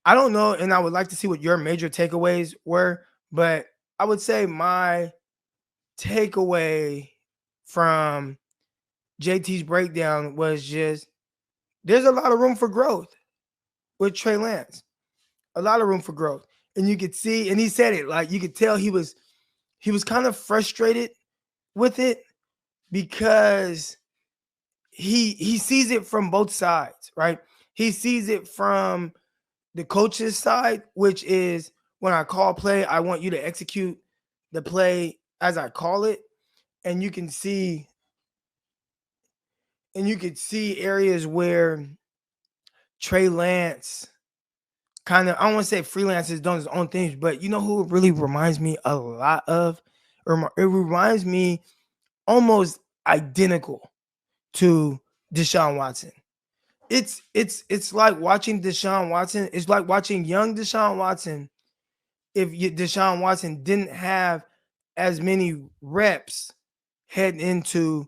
I don't know, and I would like to see what your major takeaways were, but I would say my takeaway from JT's breakdown was just there's a lot of room for growth with Trey Lance. A lot of room for growth. And you could see, and he said it, like you could tell he was kind of frustrated with it because he sees it from both sides, right? He sees it from the coach's side, which is when I call play, I want you to execute the play as I call it. And you can see, and you could see areas where Trey Lance kind of, I don't want to say freelance is doing his own things, but you know who it really reminds me a lot of? It reminds me almost identical to Deshaun Watson. It's like watching Deshaun Watson. It's like watching young Deshaun Watson if Deshaun Watson didn't have as many reps heading into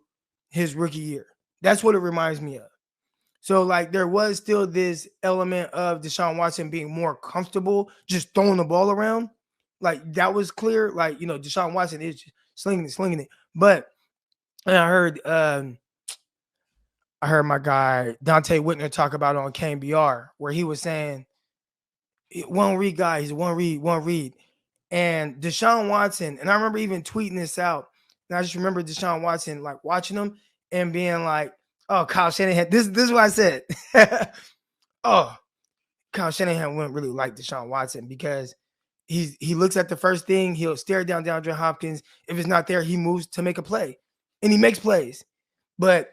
his rookie year. That's what it reminds me of. So, like, there was still this element of Deshaun Watson being more comfortable just throwing the ball around. Like, that was clear. Like, Deshaun Watson is just slinging it. But and I heard my guy Dante Whitner talk about it on KBR, where he was saying one read guy, he's one read. And Deshaun Watson, and I remember even tweeting this out, and I just remember Deshaun Watson like watching him and being like, oh, Kyle Shanahan, this is what I said. Oh, Kyle Shanahan wouldn't really like Deshaun Watson because he looks at the first thing, he'll stare down DeAndre Hopkins. If it's not there, he moves to make a play, and he makes plays. But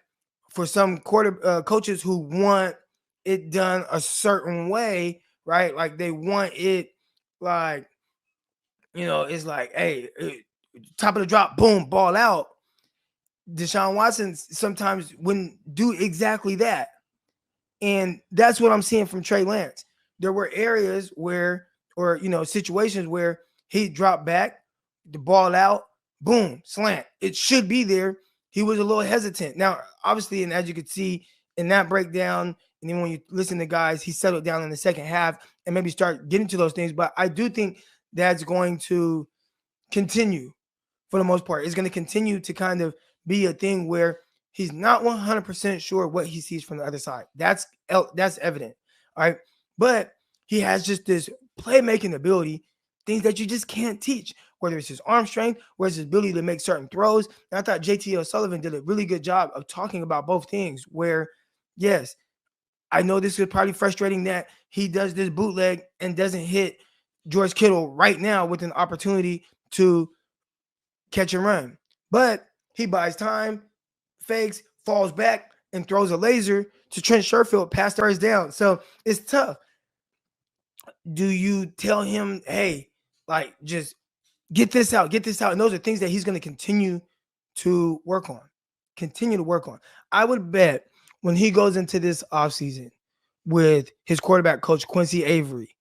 for some coaches who want it done a certain way, right? Like they want it like, it's like, hey, top of the drop, boom, ball out. Deshaun Watson sometimes wouldn't do exactly that. And that's what I'm seeing from Trey Lance. There were areas where, or, situations where he dropped back, the ball out, boom, slant. It should be there. He was a little hesitant. Now, obviously, and as you could see in that breakdown, and then when you listen to guys, he settled down in the second half and maybe start getting to those things. But I do think that's going to continue for the most part. It's going to continue to kind of be a thing where he's not 100% sure what he sees from the other side. That's evident. All right. But he has just this playmaking ability, things that you just can't teach, whether it's his arm strength, whether it's his ability to make certain throws. And I thought JT O'Sullivan did a really good job of talking about both things where, yes, I know this is probably frustrating that he does this bootleg and doesn't hit George Kittle right now with an opportunity to catch and run. But he buys time, fakes, falls back, and throws a laser to Trent Sherfield past the first down. So it's tough. Do you tell him, hey, like, just get this out? And those are things that he's going to continue to work on. I would bet when he goes into this offseason with his quarterback coach, Quincy Avery,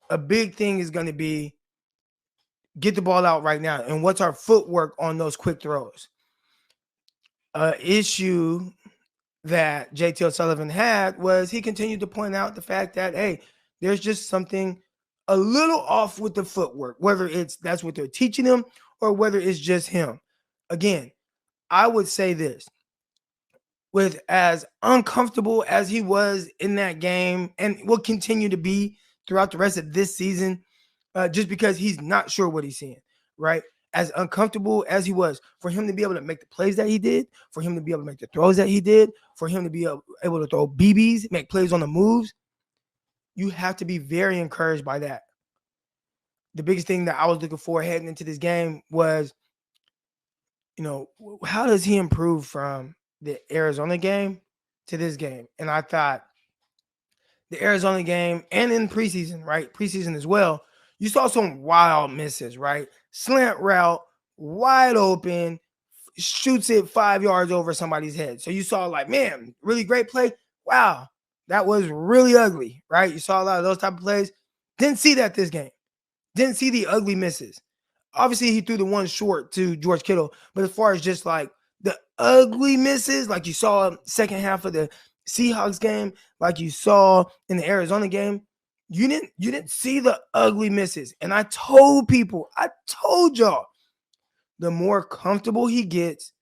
a big thing is going to be get the ball out right now. And what's our footwork on those quick throws? Issue that JT O'Sullivan had was he continued to point out the fact that, hey, there's just something a little off with the footwork, whether that's what they're teaching him or whether it's just him. Again, I would say this. With as uncomfortable as he was in that game and will continue to be throughout the rest of this season, just because he's not sure what he's seeing, right? As uncomfortable as he was, for him to be able to make the plays that he did, for him to be able to make the throws that he did, for him to be able to throw BBs, make plays on the moves, you have to be very encouraged by that. The biggest thing that I was looking for heading into this game was, how does he improve from the Arizona game to this game? And I thought the Arizona game and in preseason, right? Preseason as well, you saw some wild misses, right? Slant route, wide open, shoots it 5 yards over somebody's head. So you saw like, man, really great play. Wow, that was really ugly, right? You saw a lot of those type of plays. Didn't see that this game. Didn't see the ugly misses. Obviously, he threw the one short to George Kittle. But as far as just like the ugly misses, like you saw second half of the Seahawks game, like you saw in the Arizona game, You didn't see the ugly misses. And I told y'all, the more comfortable he gets,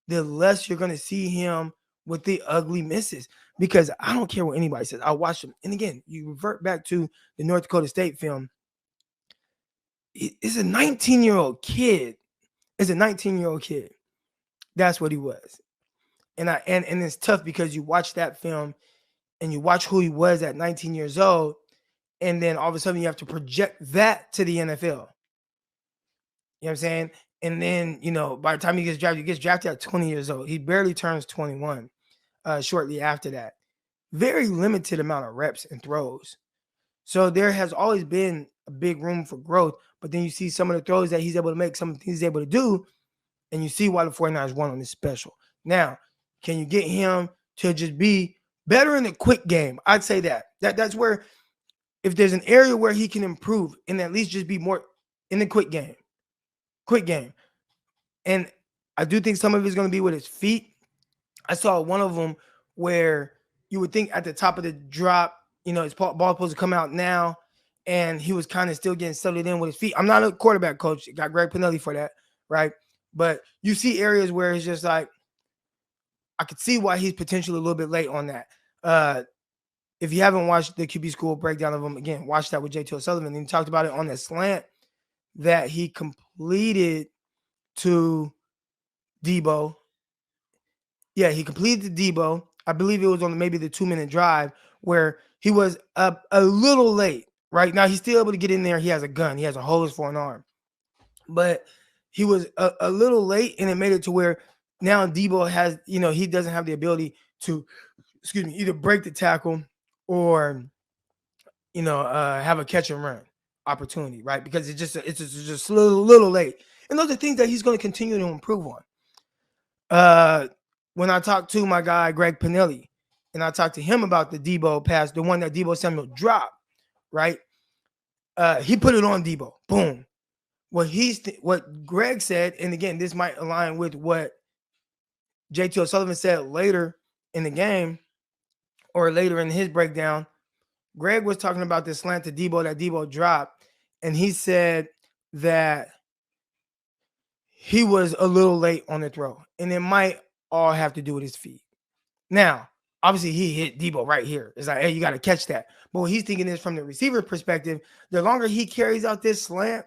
the less you're gonna see him with the ugly misses. Because I don't care what anybody says. I watch him. And again, you revert back to the North Dakota State film. It's a 19-year-old kid. It's a 19-year-old kid. That's what he was. And it's tough because you watch that film and you watch who he was at 19 years old, and then all of a sudden you have to project that to the NFL. You know what I'm saying? And then, by the time he gets drafted at 20 years old. He barely turns 21 shortly after that. Very limited amount of reps and throws. So there has always been a big room for growth. But then you see some of the throws that he's able to make, some of the things he's able to do, and you see why the 49ers won on this special. Now, can you get him to just be better in the quick game? I'd say that's where, if there's an area where he can improve and at least just be more in the quick game. And I do think some of it's going to be with his feet. I saw one of them where you would think at the top of the drop, his ball supposed to come out now, and he was kind of still getting settled in with his feet. I'm not a quarterback coach. Got Greg Pinelli for that, right? But you see areas where it's just like, I could see why he's potentially a little bit late on that. If you haven't watched the QB School breakdown of him, again, watch that with JT O'Sullivan. And he talked about it on the slant that he completed to Debo. Yeah, he completed the Debo. I believe it was on maybe the 2-minute drive where he was a little late, right? Now he's still able to get in there. He has a gun. He has a hose for an arm. But he was a little late, and it made it to where now Debo has, he doesn't have the ability to, either break the tackle or, have a catch and run opportunity, right? Because it's just a little late. And those are things that he's going to continue to improve on. When I talked to my guy, Greg Pinelli, and I talked to him about the Debo pass, the one that Debo Samuel dropped, right? He put it on Debo. Boom. What Greg said, and again, this might align with what JT O'Sullivan said later in the game or later in his breakdown. Greg was talking about this slant to Debo that Debo dropped, and he said that he was a little late on the throw, and it might all have to do with his feet. Now, obviously, he hit Debo right here. It's like, hey, you got to catch that. But what he's thinking is from the receiver perspective, the longer he carries out this slant,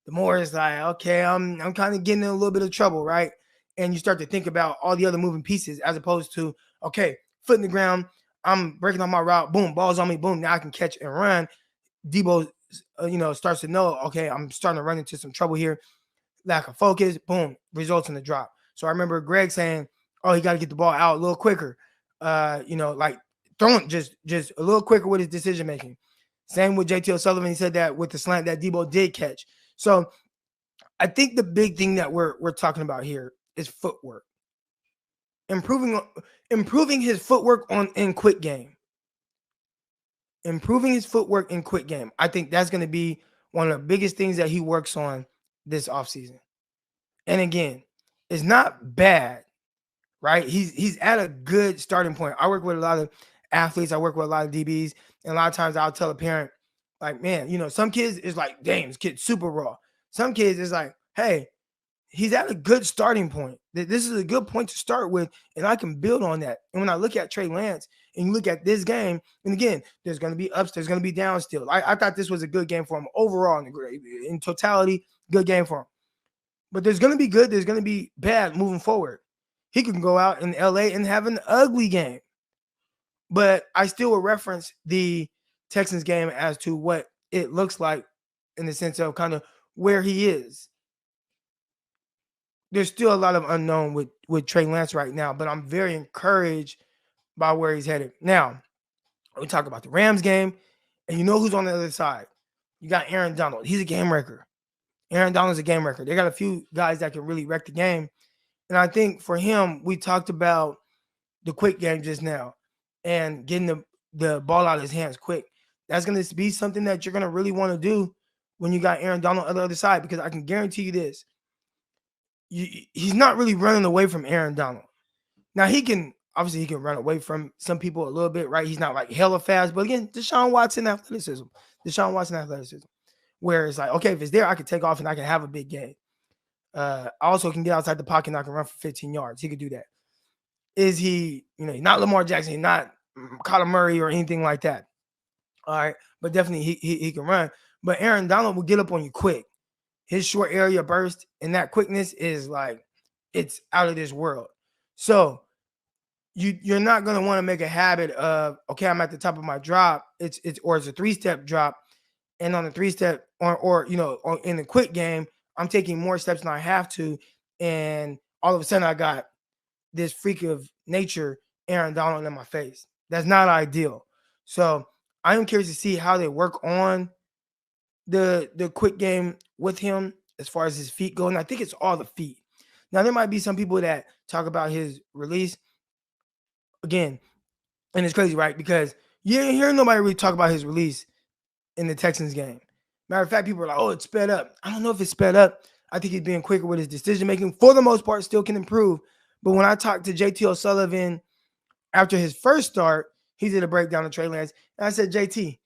the more it's like, okay, I'm kind of getting in a little bit of trouble, right? And you start to think about all the other moving pieces as opposed to, okay, foot in the ground, I'm breaking on my route, boom, ball's on me, boom, now I can catch and run. Debo, starts to know, okay, I'm starting to run into some trouble here. Lack of focus, boom, results in the drop. So I remember Greg saying, oh, he got to get the ball out a little quicker. Like throwing just a little quicker with his decision making. Same with JT O'Sullivan. He said that with the slant that Debo did catch. So I think the big thing that we're talking about here is footwork. Improving his footwork in quick game. Improving his footwork in quick game. I think that's going to be one of the biggest things that he works on this offseason. And again, it's not bad, right? He's at a good starting point. I work with a lot of athletes. I work with a lot of DBs. And a lot of times I'll tell a parent, like, man, some kids is like, damn, this kid's super raw. Some kids is like, hey, he's at a good starting point. This is a good point to start with, and I can build on that. And when I look at Trey Lance and you look at this game, and again, there's going to be ups, there's going to be downs still. I thought this was a good game for him overall. In totality, good game for him. But there's going to be good, there's going to be bad moving forward. He can go out in LA and have an ugly game. But I still will reference the Texans game as to what it looks like in the sense of kind of where he is. There's still a lot of unknown with Trey Lance right now, but I'm very encouraged by where he's headed. Now, we talk about the Rams game, and you know who's on the other side. You got Aaron Donald. He's a game wrecker. Aaron Donald's a game wrecker. They got a few guys that can really wreck the game. And I think for him, we talked about the quick game just now and getting the ball out of his hands quick. That's going to be something that you're going to really want to do when you got Aaron Donald on the other side, because I can guarantee you this. He's not really running away from Aaron Donald. Now, he can obviously he can run away from some people a little bit, right? He's not like hella fast, but again, Deshaun Watson athleticism. Where it's like, okay, if it's there, I can take off and I can have a big game. I also can get outside the pocket and I can run for 15 yards. He could do that. Is he, not Lamar Jackson, not Kyler Murray or anything like that. All right. But definitely he can run. But Aaron Donald will get up on you quick. His short area burst and that quickness is like, it's out of this world. So you're not going to want to make a habit of, okay, I'm at the top of my drop. It's a 3-step drop. And on the 3-step or in the quick game, I'm taking more steps than I have to. And all of a sudden I got this freak of nature, Aaron Donald, in my face. That's not ideal. So I am curious to see how they work on the quick game with him as far as his feet go. And I think it's all the feet. Now, there might be some people that talk about his release. Again, and it's crazy, right? Because you didn't hear nobody really talk about his release in the Texans game. Matter of fact, people are like, oh, it's sped up. I don't know if it's sped up. I think he's being quicker with his decision making. For the most part, still can improve. But when I talked to JT O'Sullivan after his first start, he did a breakdown of Trey Lance. And I said, JT,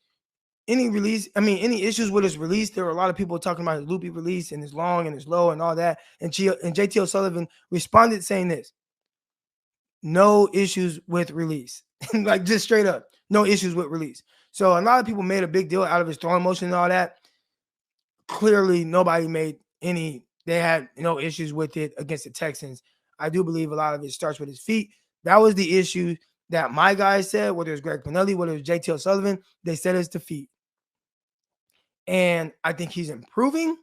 any issues with his release? There were a lot of people talking about his loopy release and his long and his low and all that. And JT O'Sullivan responded saying this: no issues with release. Like, just straight up, no issues with release. So a lot of people made a big deal out of his throwing motion and all that. Clearly, nobody they had no issues with it against the Texans. I do believe a lot of it starts with his feet. That was the issue that my guys said, whether it's Greg Pinelli, whether it's JT O'Sullivan, they said it's the feet. And I think he's improving.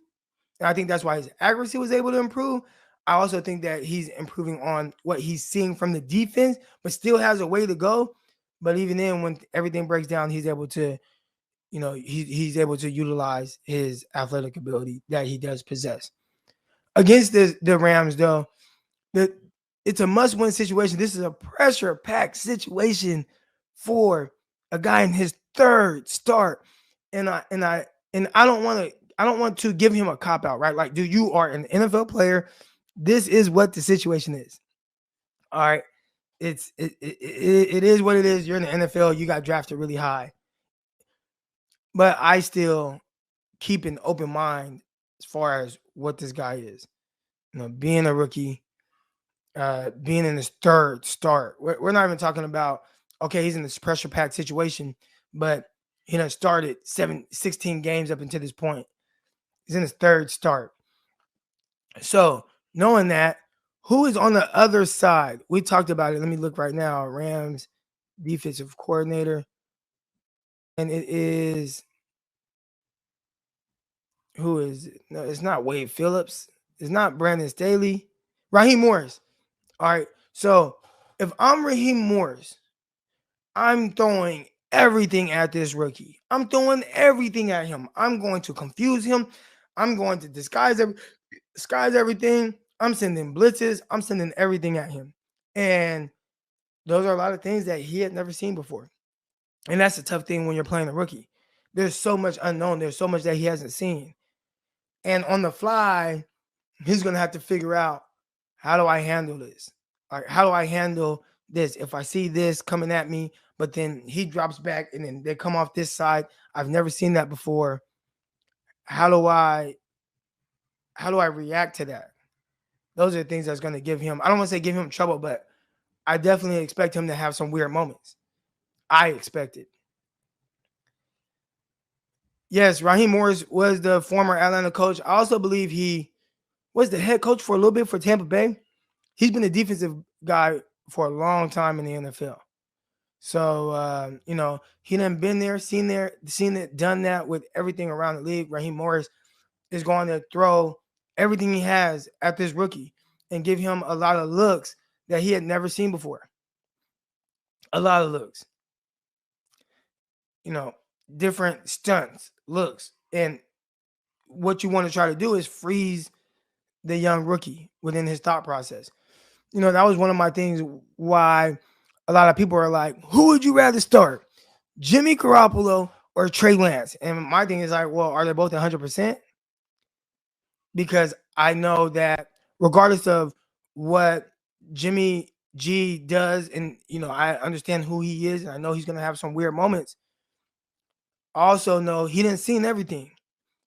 And I think that's why his accuracy was able to improve. I also think that he's improving on what he's seeing from the defense, but still has a way to go. But even then, when everything breaks down, he's able to, he's able to utilize his athletic ability that he does possess. Against the Rams, though, it's a must-win situation. This is a pressure-packed situation for a guy in his third start, and I don't want to give him a cop-out, right? Like, dude, you are an NFL player. This is what the situation is. All right, it is what it is. You're in the NFL. You got drafted really high, but I still keep an open mind as far as what this guy is. Being a rookie, being in his third start. We're not even talking about, okay, he's in this pressure-packed situation, but he done started 16 games up until this point. He's in his third start. So knowing that, who is on the other side? We talked about it. Let me look right now. Rams defensive coordinator. And it is, who is it? No, it's not Wade Phillips. It's not Brandon Staley. Raheem Morris. All right. So if I'm Raheem Morris, I'm throwing everything at this rookie. I'm throwing everything at him. I'm going to confuse him. I'm going to disguise everything. I'm sending blitzes. I'm sending everything at him. And those are a lot of things that he had never seen before. And that's a tough thing when you're playing a rookie. There's so much unknown. There's so much that he hasn't seen. And on the fly, he's going to have to figure out, how do I handle this? Like, how do I handle this? If I see this coming at me, but then he drops back and then they come off this side. I've never seen that before. How do I react to that? Those are the things that's going to give him, I don't want to say give him trouble, but I definitely expect him to have some weird moments. I expect it. Yes, Raheem Morris was the former Atlanta coach. I also believe he was the head coach for a little bit for Tampa Bay. He's been a defensive guy for a long time in the NFL. So, he done been there, seen it, done that with everything around the league. Raheem Morris is going to throw everything he has at this rookie and give him a lot of looks that he had never seen before. A lot of looks. Different stunts, looks. And what you want to try to do is freeze the young rookie within his thought process. That was one of my things why a lot of people are like, who would you rather start, Jimmy Garoppolo or Trey Lance? And my thing is like, well, are they both 100%? Because I know that regardless of what Jimmy G does, and I understand who he is, and I know he's gonna have some weird moments. I also know he didn't see everything.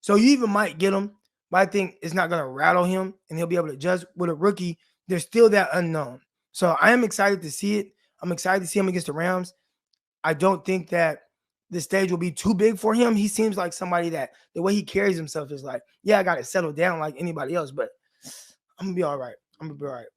So you even might get him, but I think it's not gonna rattle him, and he'll be able to judge. With a rookie, there's still that unknown. So I am excited to see it. I'm excited to see him against the Rams. I don't think that the stage will be too big for him. He seems like somebody that the way he carries himself is like, yeah, I got to settle down like anybody else, but I'm gonna be all right. I'm gonna be all right.